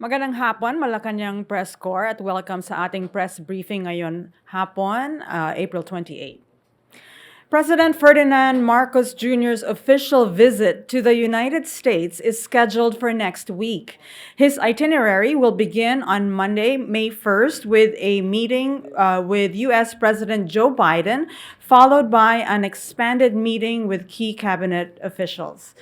Magandang hapon, Malacañang Press Corps, at welcome sa ating press briefing ngayon hapon, April 28. President Ferdinand Marcos Jr.'s official visit to the United States is scheduled for next week. His itinerary will begin on Monday, May 1st, with a meeting with U.S. President Joe Biden, followed by an expanded meeting with key cabinet officials.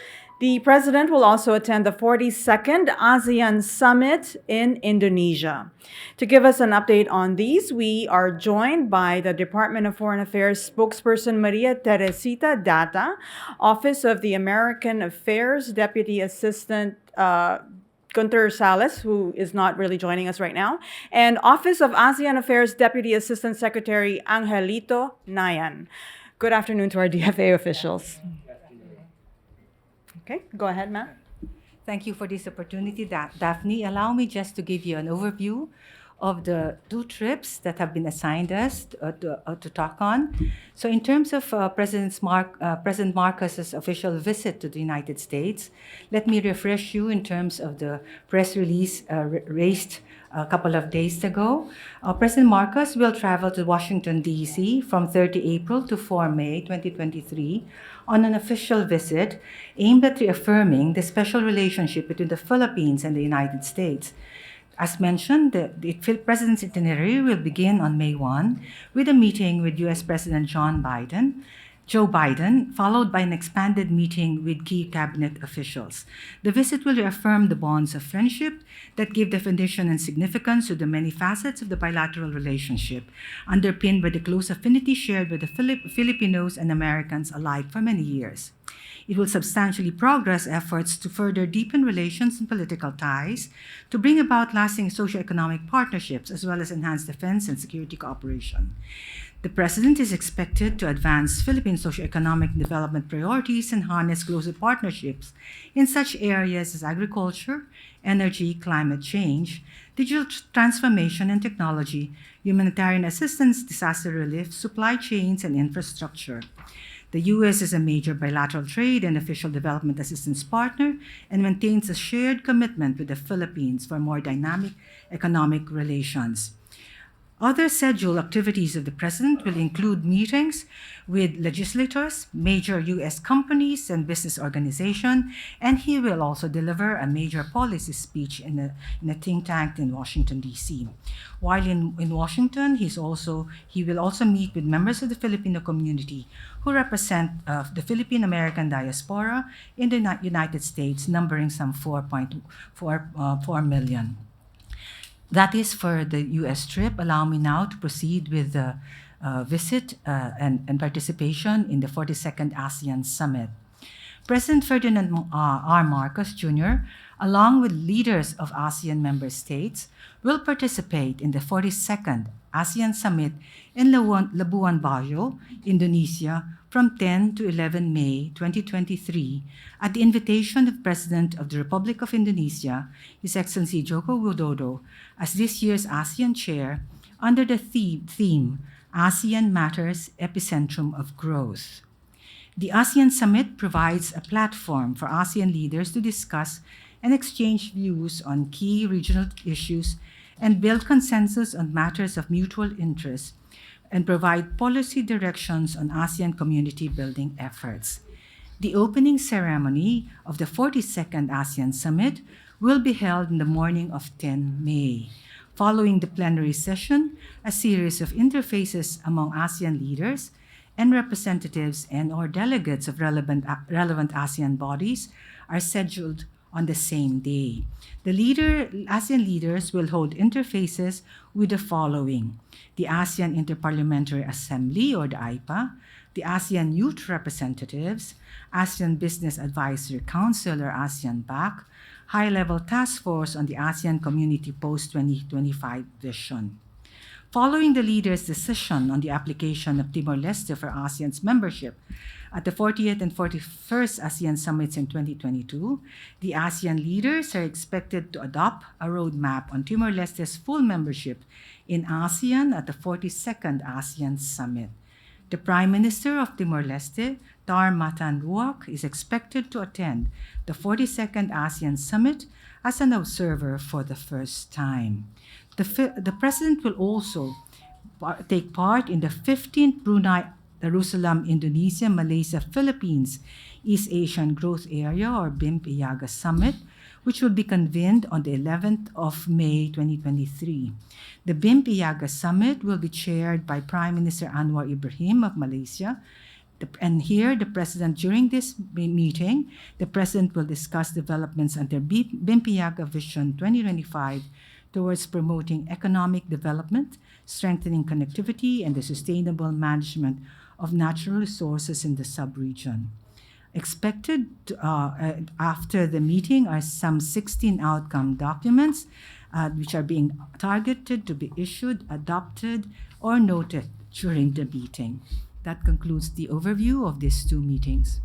The president will also attend the 42nd ASEAN Summit in Indonesia. To give us an update on these, we are joined by the Department of Foreign Affairs spokesperson Maria Teresita Daza, Office of the American Affairs Deputy Assistant Gunther, who is not really joining us right now, and Office of ASEAN Affairs Deputy Assistant Secretary Angelito, Nayan. Good afternoon to our DFA officials. Okay, go ahead, ma'am. Thank you for this opportunity, Daphne. Allow me just to give you an overview of the two trips that have been assigned us to talk on. So in terms of President Marcos's official visit to the United States, let me refresh you in terms of the press release raised a couple of days ago. President Marcos will travel to Washington, D.C. from 30 April to 4 May 2023 on an official visit aimed at reaffirming the special relationship between the Philippines and the United States. As mentioned, the President's itinerary will begin on May 1 with a meeting with U.S. President Joe Biden, followed by an expanded meeting with key cabinet officials. The visit will reaffirm the bonds of friendship that give definition and significance to the many facets of the bilateral relationship, underpinned by the close affinity shared by the Filipinos and Americans alike for many years. It will substantially progress efforts to further deepen relations and political ties, to bring about lasting socioeconomic partnerships, as well as enhance defense and security cooperation. The President is expected to advance Philippine socioeconomic development priorities and harness closer partnerships in such areas as agriculture, energy, climate change, digital transformation and technology, humanitarian assistance, disaster relief, supply chains, and infrastructure. The U.S. is a major bilateral trade and official development assistance partner and maintains a shared commitment with the Philippines for more dynamic economic relations. Other scheduled activities of the President will include meetings with legislators, major U.S. companies, and business organizations, and he will also deliver a major policy speech in a think tank in Washington, D.C. While in Washington, he will also meet with members of the Filipino community who represent the Philippine-American diaspora in the United States, numbering some 4.4 million. That is for the U.S. trip. Allow me now to proceed with the visit and participation in the 42nd ASEAN Summit. President Ferdinand R. Marcos Jr., along with leaders of ASEAN member states, will participate in the 42nd ASEAN Summit in Labuan Bajo, Indonesia, from 10 to 11 May 2023 at the invitation of President of the Republic of Indonesia, His Excellency Joko Widodo, as this year's ASEAN Chair under the theme ASEAN Matters Epicentrum of Growth. The ASEAN Summit provides a platform for ASEAN leaders to discuss and exchange views on key regional issues and build consensus on matters of mutual interest and provide policy directions on ASEAN community building efforts. The opening ceremony of the 42nd ASEAN Summit will be held in the morning of 10 May. Following the plenary session, a series of interfaces among ASEAN leaders and representatives and/or delegates of relevant ASEAN bodies are scheduled on the same day. The ASEAN leaders will hold interfaces with the following: the ASEAN Interparliamentary Assembly, or the AIPA, the ASEAN Youth Representatives, ASEAN Business Advisory Council, or ASEAN BAC, High-Level Task Force on the ASEAN Community Post-2025 Vision. Following the leaders' decision on the application of Timor-Leste for ASEAN's membership at the 40th and 41st ASEAN Summits in 2022, the ASEAN leaders are expected to adopt a roadmap on Timor-Leste's full membership in ASEAN at the 42nd ASEAN Summit. The Prime Minister of Timor-Leste, Tar Matan Ruak, is expected to attend the 42nd ASEAN Summit as an observer for the first time. The President will also take part in the 15th Brunei Darussalam Indonesia Malaysia Philippines East Asian Growth Area or BIMP-IAGA Summit, which will be convened on the 11th of May 2023. The BIMP-IAGA Summit will be chaired by Prime Minister Anwar Ibrahim of Malaysia. And here, during this meeting, the President will discuss developments under BIMP-IAGA Vision 2025 towards promoting economic development, strengthening connectivity, and the sustainable management of natural resources in the sub-region. Expected after the meeting are some 16 outcome documents which are being targeted to be issued, adopted, or noted during the meeting. That concludes the overview of these two meetings.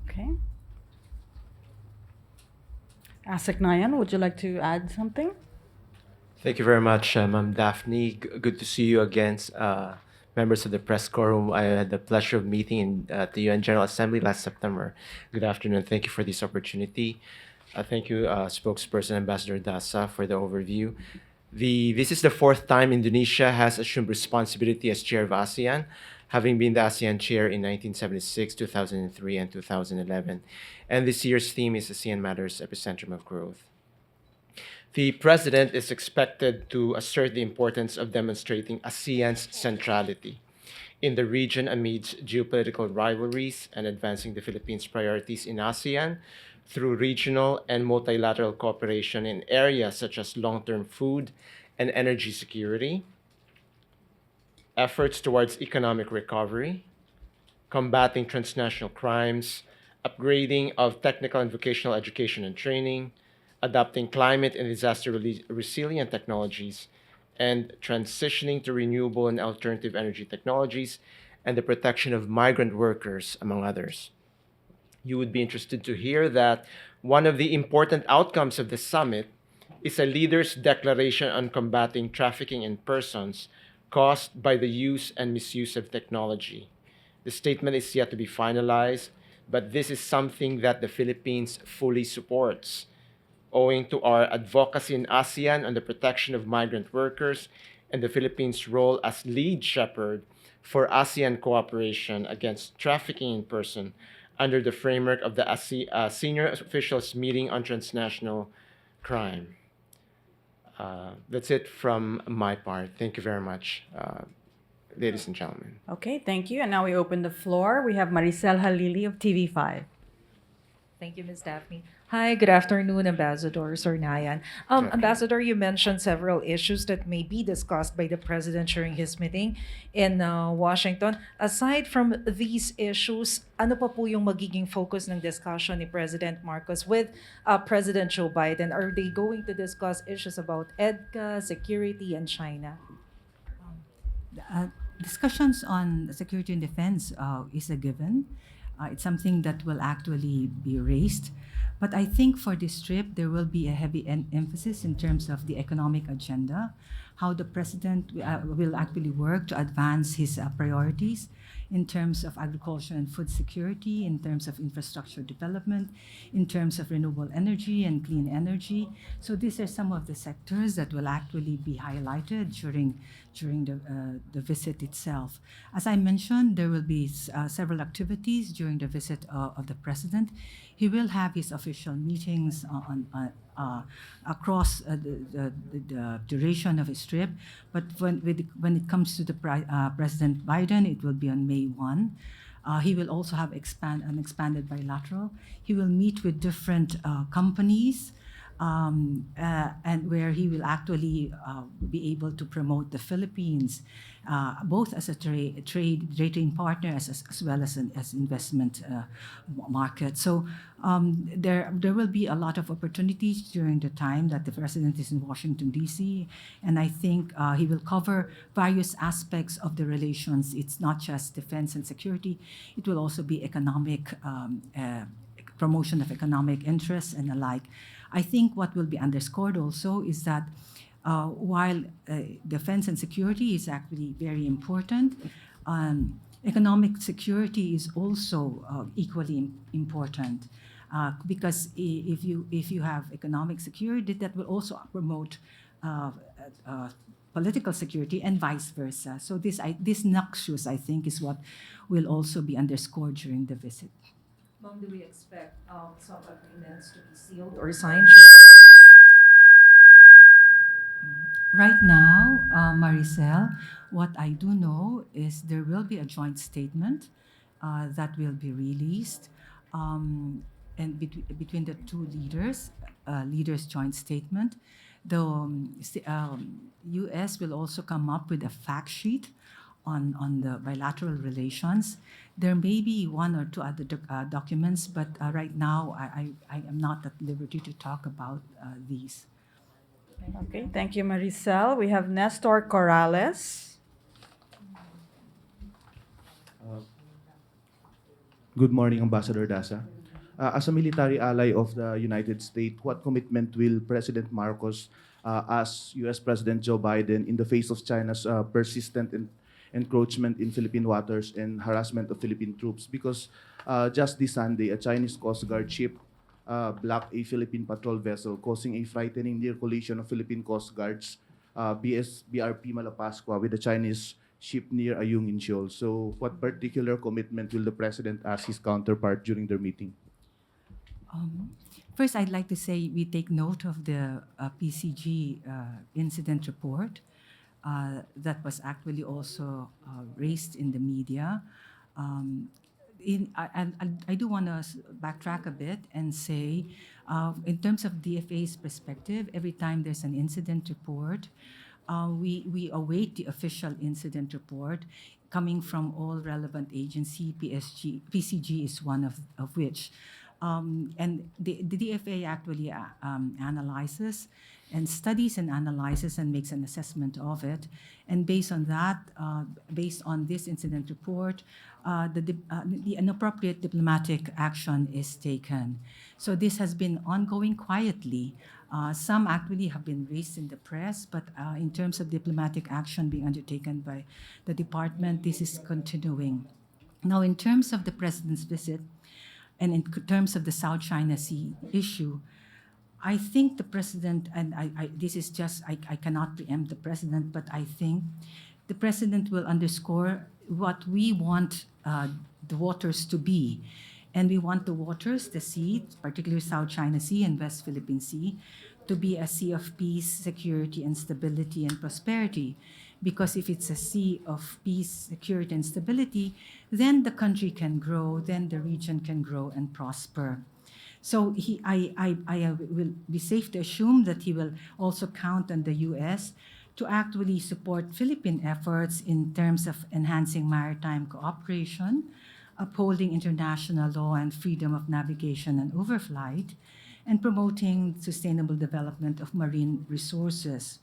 Okay. ASEC Nayan, would you like to add something? Thank you very much, Ma'am Daphne. Good to see you again, members of the press corps whom I had the pleasure of meeting at the UN General Assembly last September. Good afternoon. Thank you for this opportunity. Thank you, Spokesperson Ambassador Daza, for the overview. This is the fourth time Indonesia has assumed responsibility as chair of ASEAN, having been the ASEAN chair in 1976, 2003, and 2011. And this year's theme is ASEAN Matters, Epicentrum of Growth. The President is expected to assert the importance of demonstrating ASEAN's centrality in the region amidst geopolitical rivalries and advancing the Philippines' priorities in ASEAN through regional and multilateral cooperation in areas such as long-term food and energy security, efforts towards economic recovery, combating transnational crimes, upgrading of technical and vocational education and training, adopting climate and disaster resilient technologies, and transitioning to renewable and alternative energy technologies, and the protection of migrant workers, among others. You would be interested to hear that one of the important outcomes of the summit is a leader's declaration on combating trafficking in persons caused by the use and misuse of technology. The statement is yet to be finalized, but this is something that the Philippines fully supports, owing to our advocacy in ASEAN on the protection of migrant workers and the Philippines' role as lead shepherd for ASEAN cooperation against trafficking in person under the framework of the Senior Officials Meeting on Transnational Crime. That's it from my part. Thank you very much, ladies and gentlemen. Okay, thank you. And now we open the floor. We have Maricel Halili of TV5. Thank you, Ms. Daphne. Hi, good afternoon, Ambassador Sir Nayan. Ambassador, you mentioned several issues that may be discussed by the President during his meeting in Washington. Aside from these issues, ano pa po yung magiging focus ng discussion ni President Marcos with President Joe Biden? Are they going to discuss issues about EDCA, security, and China? Discussions on security and defense is a given. It's something that will actually be raised. But I think for this trip, there will be a heavy emphasis in terms of the economic agenda, how the President will actually work to advance his priorities in terms of agriculture and food security, in terms of infrastructure development, in terms of renewable energy and clean energy. So these are some of the sectors that will actually be highlighted during the visit itself. As I mentioned, there will be several activities during the visit of the President. He will have his official meetings across the duration of his trip. But when it comes to the President Biden, it will be on May 1. He will also have an expanded bilateral. He will meet with different companies, and where he will actually be able to promote the Philippines, both as a trading partner as well as an investment market. So there will be a lot of opportunities during the time that the President is in Washington, D.C., and I think he will cover various aspects of the relations. It's not just defense and security. It will also be economic promotion of economic interests and the like. I think what will be underscored also is that while defense and security is actually very important, Economic security is also equally important because if you have economic security, that will also promote political security and vice versa. So this nexus, I think, is what will also be underscored during the visit. Ma'am, do we expect some agreements to be sealed or signed during Right now, Maricel, what I do know is there will be a joint statement that will be released, and between the two leaders' joint statement. The U.S. will also come up with a fact sheet on the bilateral relations. There may be one or two other documents, but right now I am not at liberty to talk about these. Okay, thank you, Maricel. We have Nestor Corrales. Good morning, Ambassador Daza. As a military ally of the United States, what commitment will President Marcos ask U.S. President Joe Biden in the face of China's persistent encroachment in Philippine waters and harassment of Philippine troops? Because just this Sunday, a Chinese Coast Guard ship blocked a Philippine patrol vessel, causing a frightening near collision of Philippine Coast Guards BRP Malapascua with a Chinese ship near Ayungin Shoal. So what particular commitment will the President ask his counterpart during their meeting? First, I'd like to say we take note of the PCG incident report that was actually also raised in the media. I do want to backtrack a bit and say, in terms of DFA's perspective, every time there's an incident report, we await the official incident report coming from all relevant agency. PCG is one of which. And the DFA actually analyzes and studies and analyzes and makes an assessment of it. And based on that, based on this incident report, an appropriate diplomatic action is taken. So this has been ongoing quietly. Some actually have been raised in the press, but in terms of diplomatic action being undertaken by the department, this is continuing. Now, in terms of the President's visit, and in terms of the South China Sea issue, I think the President, and this is just, I cannot preempt the President, but I think the President will underscore what we want the waters to be. And we want the waters, the sea, particularly South China Sea and West Philippine Sea, to be a sea of peace, security, and stability and prosperity. Because if it's a sea of peace, security, and stability, then the country can grow, then the region can grow and prosper. So I will be safe to assume that he will also count on the U.S. to actually support Philippine efforts in terms of enhancing maritime cooperation, upholding international law and freedom of navigation and overflight, and promoting sustainable development of marine resources.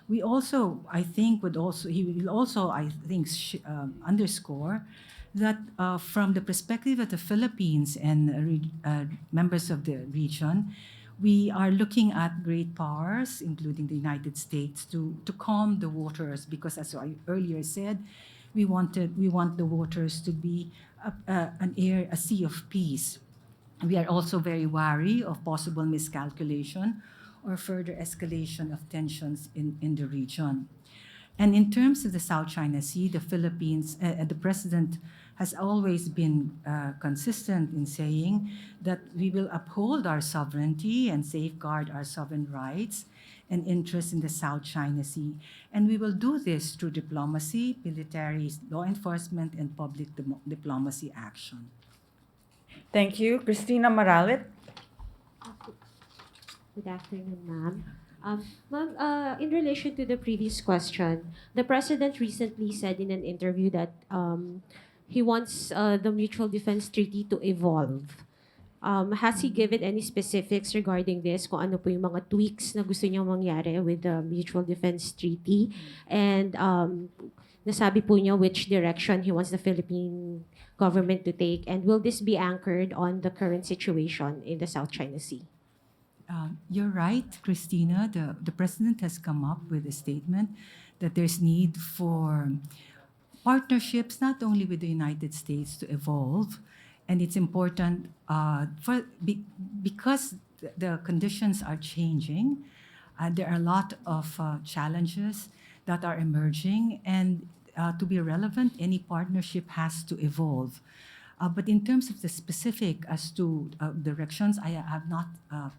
We also, I think, he will also, I think, underscore that from the perspective of the Philippines and members of the region, we are looking at great powers, including the United States, to calm the waters, because as I earlier said, we want the waters to be a sea of peace. We are also very wary of possible miscalculation or further escalation of tensions in the region. And in terms of the South China Sea, the Philippines, the President has always been consistent in saying that we will uphold our sovereignty and safeguard our sovereign rights and interests in the South China Sea. And we will do this through diplomacy, military, law enforcement, and public diplomacy action. Thank you. Christina Maralit. Good afternoon, ma'am. Ma'am, in relation to the previous question, the President recently said in an interview that he wants the Mutual Defense Treaty to evolve. Has he given any specifics regarding this, kung ano po yung mga tweaks na gusto niyang mangyari with the Mutual Defense Treaty? And nasabi po niya which direction he wants the Philippine government to take? And will this be anchored on the current situation in the South China Sea? You're right, Christina. The President has come up with a statement that there's need for partnerships not only with the United States to evolve, and it's important because the conditions are changing. There are a lot of challenges that are emerging, and to be relevant, any partnership has to evolve. But in terms of the specific as to directions, I have not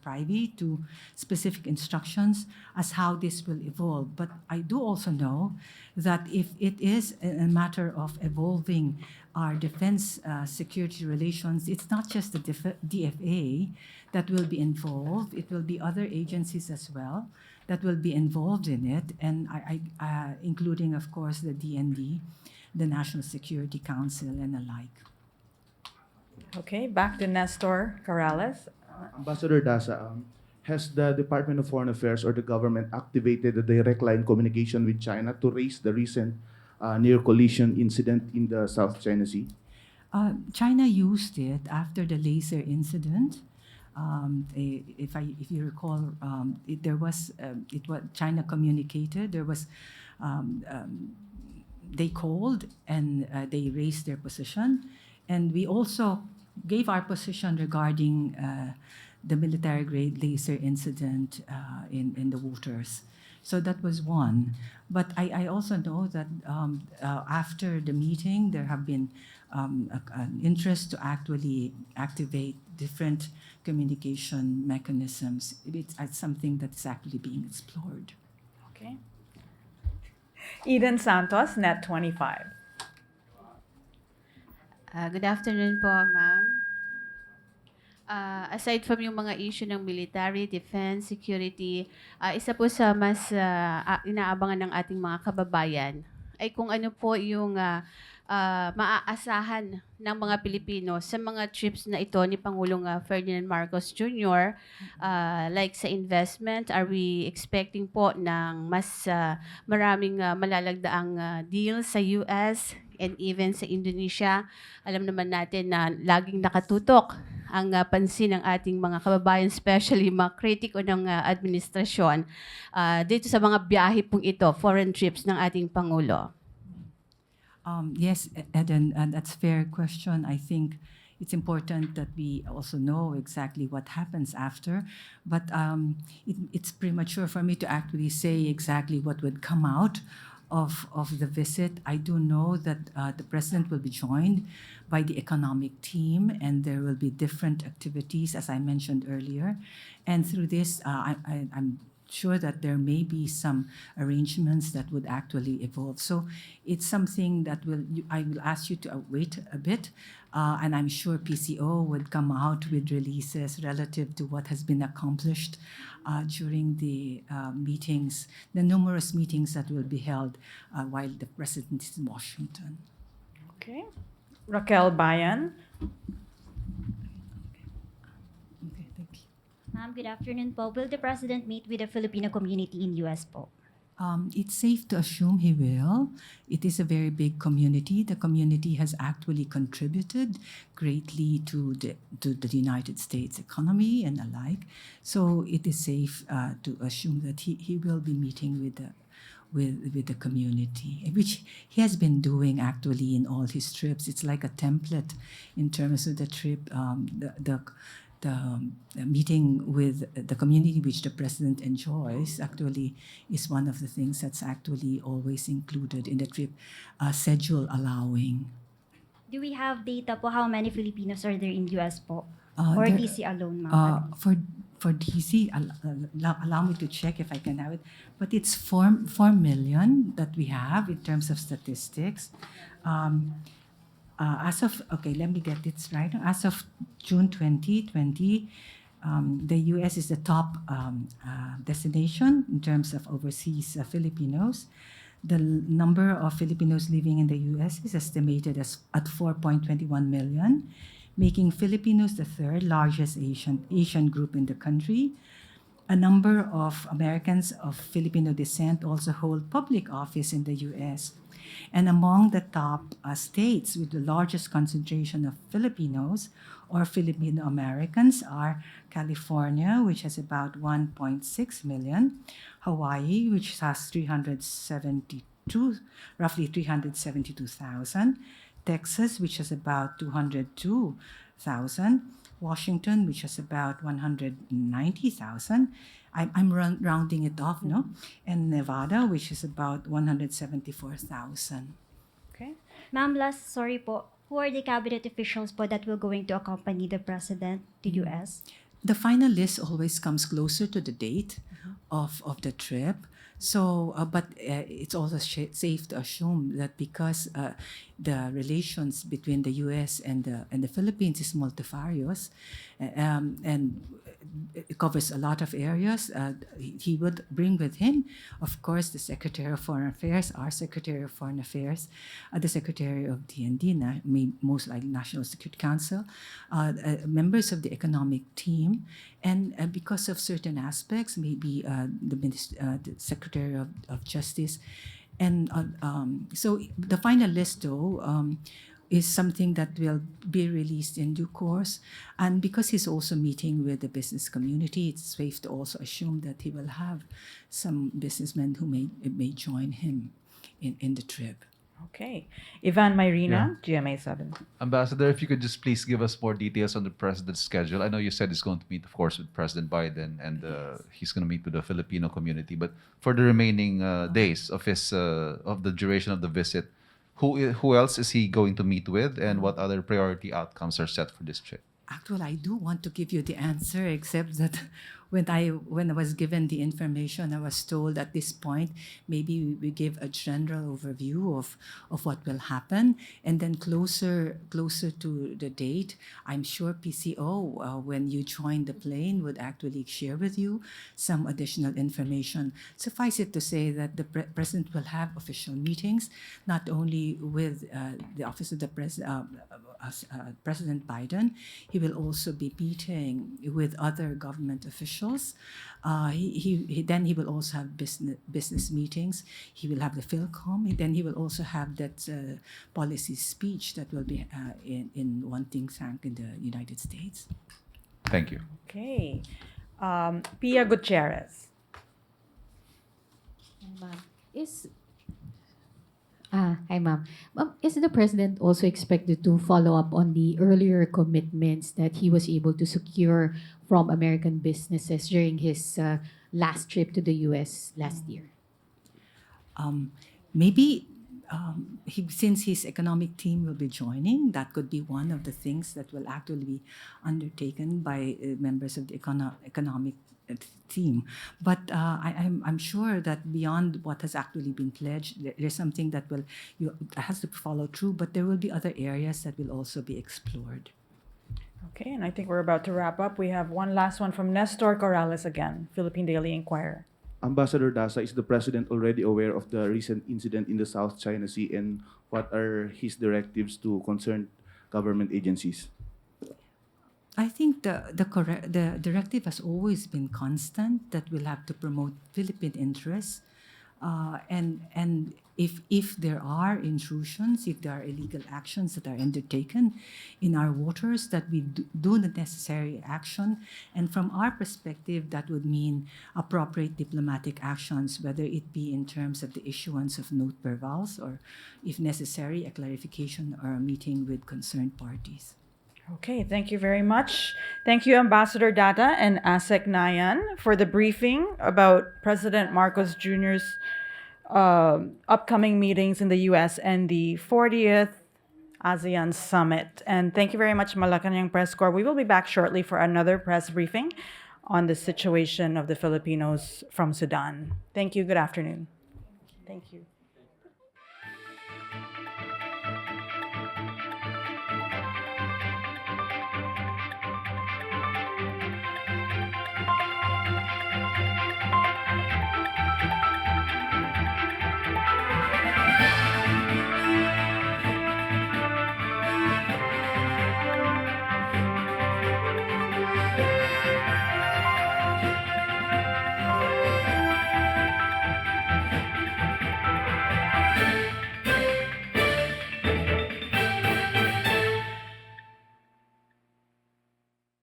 privy to specific instructions as how this will evolve. But I do also know that if it is a matter of evolving our defense security relations, it's not just the DFA that will be involved. It will be other agencies as well that will be involved in it, and including, of course, the DND, the National Security Council, and alike. Okay, back to Nestor Corrales. Ambassador Daza, has the Department of Foreign Affairs or the government activated a direct line communication with China to raise the recent near collision incident in the South China Sea? China used it after the laser incident. If you recall, China communicated. There was they called and they raised their position, and we also gave our position regarding the military-grade laser incident in the waters. So that was one. But I also know that after the meeting, there have been an interest to actually activate different communication mechanisms. It's something that's actually being explored. Okay. Eden Santos, Net 25. Good afternoon po, ma'am. Aside from yung mga issue ng military, defense, security, isa po sa mas inaabangan ng ating mga kababayan ay kung ano po yung maaasahan ng mga Pilipino sa mga trips na ito ni Pangulong Ferdinand Marcos Jr. Like sa investment, are we expecting po ng mas maraming malalagdaang deals sa US and even sa Indonesia? Alam naman natin na laging nakatutok ang pansin ng ating mga kababayan, especially mga kritiko ng administrasyon, dito sa mga biyahe pong ito, foreign trips ng ating Pangulo. Yes, Eden, that's a fair question. I think it's important that we also know exactly what happens after, but it's premature for me to actually say exactly what would come out of the visit. I do know that the president will be joined by the economic team, and there will be different activities, as I mentioned earlier. And through this, I'm sure that there may be some arrangements that would actually evolve. So it's something that I will ask you to wait a bit, and I'm sure PCO would come out with releases relative to what has been accomplished during the meetings, the numerous meetings that will be held while the president is in Washington. Okay. Raquel Bayan. Okay, thank you. Ma'am, good afternoon po. Will the President meet with the Filipino community in US po? It's safe to assume he will. It is a very big community. The community has actually contributed greatly to the United States economy and alike. So it is safe to assume that he will be meeting with the community, which he has been doing actually in all his trips. It's like a template in terms of the trip, the meeting with the community which the president enjoys actually is one of the things that's actually always included in the trip, schedule allowing. Do we have data po how many Filipinos are there in US po? Or There- DC alone, ma'am? For DC, allow me to check if I can have it, but it's 4 million that we have in terms of statistics. Let me get this right. As of June 2020, the US is the top destination in terms of overseas Filipinos. The number of Filipinos living in the US is estimated at 4.21 million, making Filipinos the third largest Asian group in the country. A number of Americans of Filipino descent also hold public office in the US. And among the top states with the largest concentration of Filipinos or Filipino Americans are California, which has about 1.6 million, Hawaii, which has 372,000, roughly 372,000. Texas, which has about 202,000. Washington, which has about 190,000. I'm rounding it off, no? And Nevada, which is about 174,000. Okay. Ma'am, last, sorry po. Who are the cabinet officials po that will going to accompany the president to US? The final list always comes closer to the date of the trip. So, but it's also safe to assume that because the relations between the U.S. and the Philippines is multifarious, and it covers a lot of areas, he would bring with him, of course, the Secretary of Foreign Affairs, our Secretary of Foreign Affairs, the Secretary of DND, most likely National Security Council, members of the economic team, and because of certain aspects, maybe the Secretary of Justice. And so the final list, though, is something that will be released in due course. And because he's also meeting with the business community, it's safe to also assume that he will have some businessmen who may join him in the trip. Okay. Ivan Mayrina, GMA7. Ambassador, if you could just please give us more details on the president's schedule. I know you said he's going to meet, of course, with President Biden, and he's going to meet with the Filipino community. But for the remaining days of the duration of the visit, who else is he going to meet with, and what other priority outcomes are set for this trip? Actually, I do want to give you the answer, except that when I was given the information, I was told at this point, maybe we give a general overview of what will happen, and then closer to the date, I'm sure PCO, when you join the plane, would actually share with you some additional information. Suffice it to say that the President will have official meetings, not only with the Office of the President Biden. He will also be meeting with other government officials. He will also have business meetings. He will have the Philcom. Then he will also have that policy speech that will be in one think tank in the United States. Thank you. Okay. Pia Gutierrez. Hi, ma'am. Is the president also expected to follow up on the earlier commitments that he was able to secure from American businesses during his last trip to the U.S. last year? Maybe since his economic team will be joining, that could be one of the things that will actually be undertaken by members of the economic team. But I'm sure that beyond what has actually been pledged, there's something that has to follow through, but there will be other areas that will also be explored. Okay, and I think we're about to wrap up. We have one last one from Nestor Corrales again, Philippine Daily Inquirer. Ambassador Daza, is the president already aware of the recent incident in the South China Sea, and what are his directives to concerned government agencies? I think the directive has always been constant that we'll have to promote Philippine interests, and if there are intrusions, if there are illegal actions that are undertaken in our waters, that we do the necessary action. And from our perspective, that would mean appropriate diplomatic actions, whether it be in terms of the issuance of note verbals or, if necessary, a clarification or a meeting with concerned parties. Okay, thank you very much. Thank you, Ambassador Data and ASEC Nayan, for the briefing about President Marcos Jr.'s upcoming meetings in the U.S. and the 40th ASEAN Summit. And thank you very much, Malacañang Press Corps. We will be back shortly for another press briefing on the situation of the Filipinos from Sudan. Thank you. Good afternoon. Thank you.